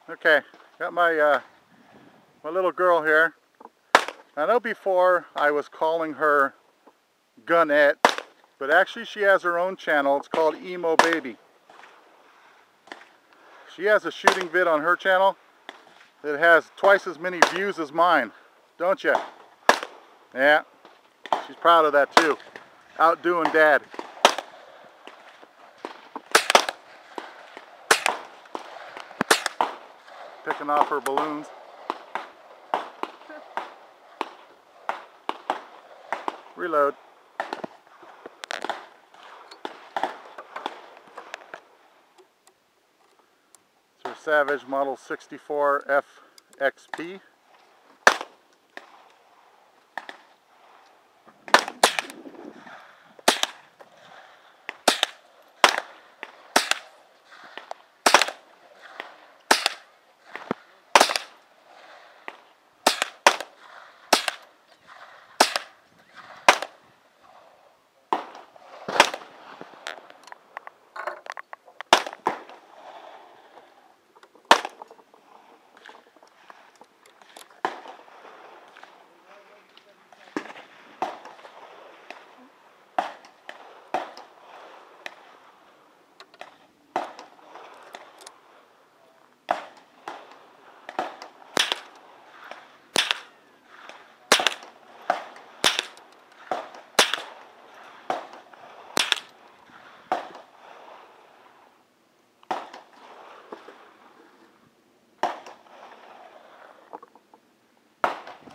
Okay, got my my little girl here. I know before I was calling her Gunette, but actually she has her own channel. It's called Emo Baby. She has a shooting vid on her channel that has twice as many views as mine, don't you? Yeah, she's proud of that too. Outdoing Dad. Picking off her balloons. Reload. It's her Savage Model 64 FXP.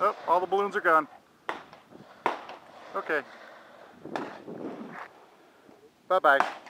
Oh, all the balloons are gone. Okay. Bye-bye.